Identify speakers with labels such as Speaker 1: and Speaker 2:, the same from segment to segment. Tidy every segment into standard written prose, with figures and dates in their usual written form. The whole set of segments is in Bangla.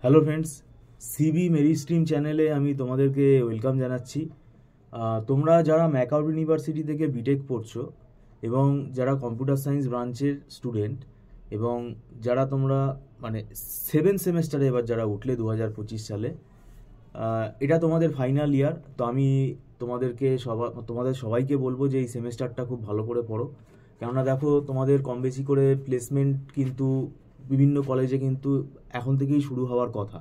Speaker 1: Hello friends, CB Mary stream চ্যানেলে আমি তোমাদেরকে ওয়েলকাম জানাচ্ছি। তোমরা যারা ম্যাকআউট ইউনিভার্সিটি থেকে বিটেক পড়ছো এবং যারা কম্পিউটার সায়েন্স ব্রাঞ্চের স্টুডেন্ট এবং যারা তোমরা মানে 7 সেমেস্টারে এবার যারা উঠলে 2025 সালে, এটা তোমাদের ফাইনাল ইয়ার। তো আমি তোমাদের সবাইকে বলবো যে এই সেমেস্টারটা খুব ভালো করে পড়ো, কেননা দেখো তোমাদের কম বেশি করে প্লেসমেন্ট কিন্তু বিভিন্ন কলেজে কিন্তু এখন থেকেই শুরু হওয়ার কথা।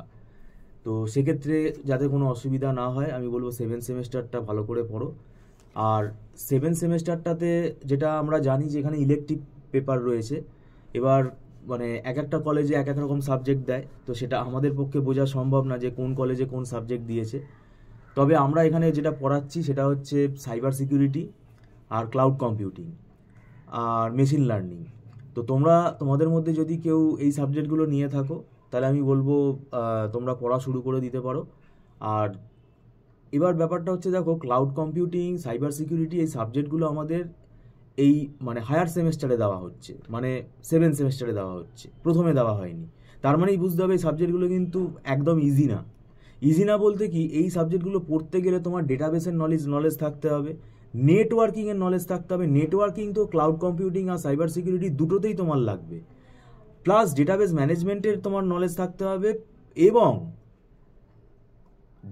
Speaker 1: তো সেক্ষেত্রে যাতে কোনো অসুবিধা না হয় আমি বলবো 7 সেমেস্টারটা ভালো করে পড়ো। আর 7 সেমেস্টারটাতে যেটা আমরা জানি যে এখানে ইলেকটিভ পেপার রয়েছে। এবার মানে এক একটা কলেজে এক এক রকম সাবজেক্ট দেয়, তো সেটা আমাদের পক্ষে বোঝা সম্ভব না যে কোন কলেজে কোন সাবজেক্ট দিয়েছে। তবে আমরা এখানে যেটা পড়াচ্ছি সেটা হচ্ছে সাইবার সিকিউরিটি আর ক্লাউড কম্পিউটিং আর মেশিন লার্নিং। তো তোমাদের মধ্যে যদি কেউ এই সাবজেক্টগুলো নিয়ে থাকো তাহলে আমি বলবো তোমরা পড়া শুরু করে দিতে পারো। আর এবার ব্যাপারটা হচ্ছে, দেখো ক্লাউড কম্পিউটিং, সাইবার সিকিউরিটি এই সাবজেক্টগুলো আমাদের এই মানে হায়ার সেমেস্টারে দেওয়া হচ্ছে, মানে 7 সেমেস্টারে দেওয়া হচ্ছে, প্রথমে দেওয়া হয়নি। তার মানেই বুঝতে হবে এই সাবজেক্টগুলো কিন্তু একদম ইজি না। ইজি না বলতে কি, এই সাবজেক্টগুলো পড়তে গেলে তোমার ডেটাবেসের নলেজ থাকতে হবে, নেটওয়ার্কিংয়ের নলেজ থাকতে হবে। নেটওয়ার্কিং তো ক্লাউড কম্পিউটিং আর সাইবার সিকিউরিটি দুটোতেই তোমার লাগবে, প্লাস ডেটাবেস ম্যানেজমেন্টের তোমার নলেজ থাকতে হবে এবং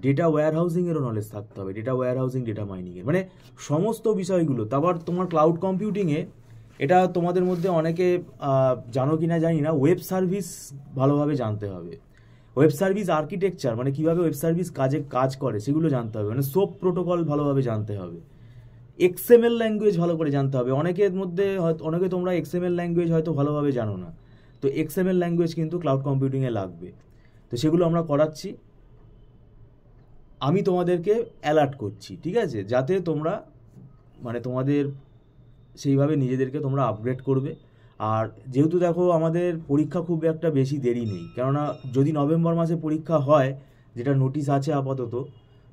Speaker 1: ডেটা ওয়্যার হাউসিংয়েরও নলেজ থাকতে হবে, ডেটা ওয়্যার হাউসিং, ডেটা মাইনিংয়ের, মানে সমস্ত বিষয়গুলো। তারপর তোমার ক্লাউড কম্পিউটিংয়ে এটা তোমাদের মধ্যে অনেকে জানো কি না জানি না, ওয়েব সার্ভিস ভালোভাবে জানতে হবে। ওয়েব সার্ভিস আর্কিটেকচার মানে কীভাবে ওয়েব সার্ভিস কাজ করে সেগুলো জানতে হবে, মানে সোপ প্রোটোকল ভালোভাবে জানতে হবে। এক্সএমএল ল্যাঙ্গুয়েজ ভালো করে জানতে হবে। অনেকের মধ্যে হয়তো অনেকে তোমরা এক্সএমএল ল্যাঙ্গুয়েজ হয়তো ভালোভাবে জানো না, তো এক্সএমএল ল্যাঙ্গুয়েজ কিন্তু ক্লাউড কম্পিউটিংয়ে লাগবে। তো সেগুলো আমরা করাচ্ছি, আমি তোমাদেরকে অ্যালার্ট করছি, ঠিক আছে, যাতে তোমরা মানে তোমাদের সেইভাবে নিজেদেরকে তোমরা আপগ্রেড করবে। আর যেহেতু দেখো আমাদের পরীক্ষা খুব একটা বেশি দেরি নেই, কেননা যদি নভেম্বর মাসে পরীক্ষা হয়, যেটা নোটিশ আছে আপাতত,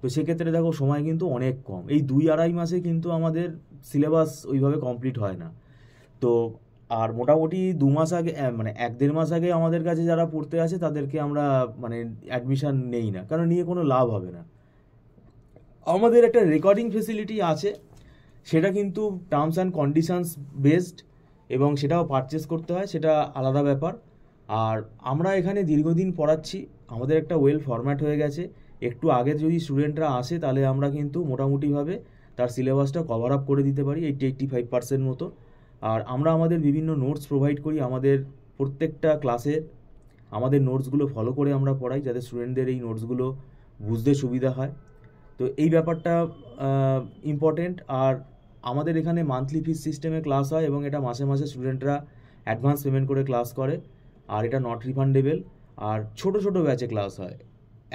Speaker 1: তো সেক্ষেত্রে দেখো সময় কিন্তু অনেক কম। এই 2-2.5 মাসে কিন্তু আমাদের সিলেবাস ওইভাবে কমপ্লিট হয় না। তো আর মোটামুটি 2 মাস আগে মানে 1-1.5 মাস আগে আমাদের কাছে যারা পড়তে আসে তাদেরকে আমরা মানে অ্যাডমিশান নেই না, কারণ নিয়ে কোনো লাভ হবে না। আমাদের একটা রেকর্ডিং ফেসিলিটি আছে, সেটা কিন্তু টার্মস অ্যান্ড কন্ডিশনস বেসড এবং সেটাও পারচেস করতে হয়, সেটা আলাদা ব্যাপার। আর আমরা এখানে দীর্ঘদিন পড়াচ্ছি, আমাদের একটা ওয়েল ফরম্যাট হয়ে গেছে। একটু আগে যদি স্টুডেন্টরা আসে তাহলে আমরা কিন্তু মোটামুটিভাবে তার সিলেবাসটা কভার আপ করে দিতে পারি 80-85% মতো। আর আমরা আমাদের বিভিন্ন নোটস প্রোভাইড করি আমাদের প্রত্যেকটা ক্লাসের। আমাদের নোটসগুলো ফলো করে আমরা পড়াই যাতে স্টুডেন্টদের এই নোটসগুলো বুঝতে সুবিধা হয়। তো এই ব্যাপারটা ইম্পর্টেন্ট। আর আমাদের এখানে মান্থলি ফিস সিস্টেমে ক্লাস হয় এবং এটা মাসে মাসে স্টুডেন্টরা অ্যাডভান্স পেমেন্ট করে ক্লাস করে, আর এটা নট রিফান্ডেবল। আর ছোট ছোট ব্যাচে ক্লাস হয়,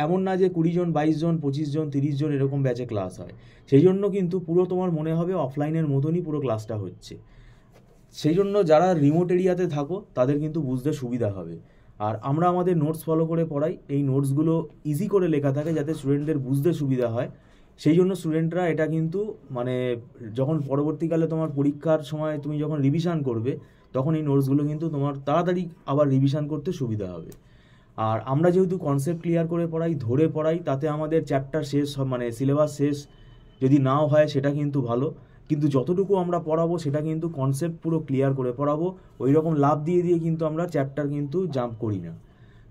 Speaker 1: এমন না যে 20 জন, 22 জন, 25 জন, 30 জন এরকম ব্যাচে ক্লাস হয়। সেই জন্য কিন্তু পুরো তোমার মনে হবে অফলাইনের মতনই পুরো ক্লাসটা হচ্ছে। সেই জন্য যারা রিমোট এরিয়াতে থাকো তাদের কিন্তু বুঝতে সুবিধা হবে। আর আমরা আমাদের নোটস ফলো করে পড়াই, এই নোটসগুলো ইজি করে লেখা থাকে যাতে স্টুডেন্টদের বুঝতে সুবিধা হয়। সেই জন্য স্টুডেন্টরা এটা কিন্তু মানে যখন পরবর্তীকালে তোমার পরীক্ষার সময় তুমি যখন রিভিশন করবে তখন এই নোটসগুলো কিন্তু তোমার তাড়াতাড়ি আবার রিভিশন করতে সুবিধা হবে। আর আমরা যেহেতু কনসেপ্ট ক্লিয়ার করে পড়াই, ধরে পড়াই, তাতে আমাদের চ্যাপ্টার শেষ মানে সিলেবাস শেষ যদি নাও হয় সেটা কিন্তু ভালো, কিন্তু যতটুকু আমরা পড়াবো সেটা কিন্তু কনসেপ্ট পুরো ক্লিয়ার করে পড়াবো। ওই রকম লাভ দিয়ে দিয়ে কিন্তু আমরা চ্যাপ্টার কিন্তু জাম্প করি না।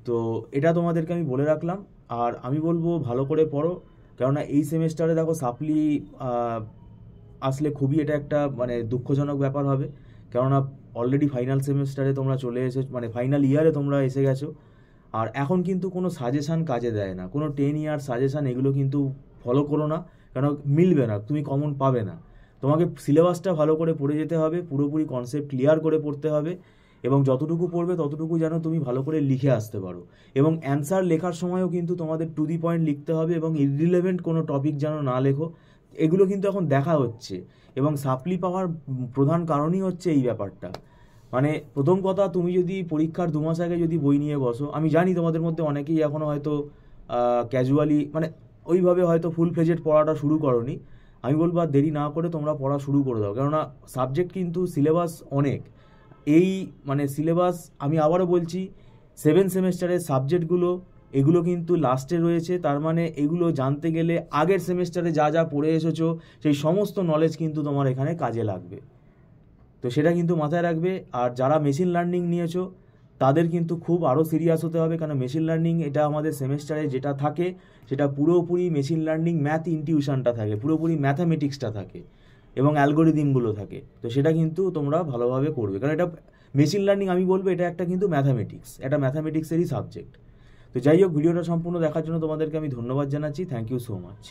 Speaker 1: তো এটা তোমাদেরকে আমি বলে রাখলাম। আর আমি বলবো ভালো করে পড়ো, কেননা এই সেমেস্টারে দেখো সাপ্লি আসলে খুবই এটা একটা মানে দুঃখজনক ব্যাপার হবে, কেননা অলরেডি ফাইনাল সেমেস্টারে তোমরা চলে এসেছো, মানে ফাইনাল ইয়ারে তোমরা এসে গেছো। আর এখন কিন্তু কোনো সাজেশান কাজে দেয় না, কোনো 10 ইয়ার সাজেশান এগুলো কিন্তু ফলো করো না, কেন মিলবে না, তুমি কমন পাবে না। তোমাকে সিলেবাসটা ভালো করে পড়ে যেতে হবে, পুরোপুরি কনসেপ্ট ক্লিয়ার করে পড়তে হবে, এবং যতটুকু পড়বে ততটুকু যেন তুমি ভালো করে লিখে আসতে পারো। এবং অ্যান্সার লেখার সময়ও কিন্তু তোমাদের টু দি পয়েন্ট লিখতে হবে এবং ইররিলেভেন্ট কোনো টপিক যেন না লেখো। এগুলো কিন্তু এখন দেখা হচ্ছে, এবং সাপ্লি পাওয়ার প্রধান কারণই হচ্ছে এই ব্যাপারটা। মানে প্রথম কথা, তুমি যদি পরীক্ষার 2 মাস আগে যদি বই নিয়ে বসো, আমি জানি তোমাদের মধ্যে অনেকেই এখনও হয়তো ক্যাজুয়ালি মানে ওইভাবে হয়তো ফুল ফ্লেজেড পড়াটা শুরু করোনি। আমি বলবো আর দেরি না করে তোমরা পড়া শুরু করে দাও, কেননা সাবজেক্ট কিন্তু সিলেবাস অনেক। এই মানে সিলেবাস আমি আবারও বলছি, 7 সেমেস্টারের সাবজেক্টগুলো এগুলো কিন্তু লাস্টে রয়েছে, তার মানে এগুলো জানতে গেলে আগের সেমেস্টারে যা যা পড়ে এসেছো সেই সমস্ত নলেজ কিন্তু তোমার এখানে কাজে লাগবে। তো সেটা কিন্তু মাথায় রাখবে। আর যারা মেশিন লার্নিং নিয়েছো তাদের কিন্তু খুব আরও সিরিয়াস হতে হবে, কারণ মেশিন লার্নিং এটা আমাদের সেমেস্টারে যেটা থাকে সেটা পুরোপুরি মেশিন লার্নিং ম্যাথ ইনটিউশনটা থাকে, পুরোপুরি ম্যাথামেটিক্সটা থাকে এবং অ্যালগোরিদিমগুলো থাকে। তো সেটা কিন্তু তোমরা ভালোভাবে করবে, কারণ এটা মেশিন লার্নিং আমি বলবো এটা একটা কিন্তু ম্যাথামেটিক্স, এটা ম্যাথামেটিক্সেরই সাবজেক্ট। তো যাই হোক, ভিডিওটা সম্পূর্ণ দেখার জন্য তোমাদেরকে আমি ধন্যবাদ জানাচ্ছি। Thank you so much.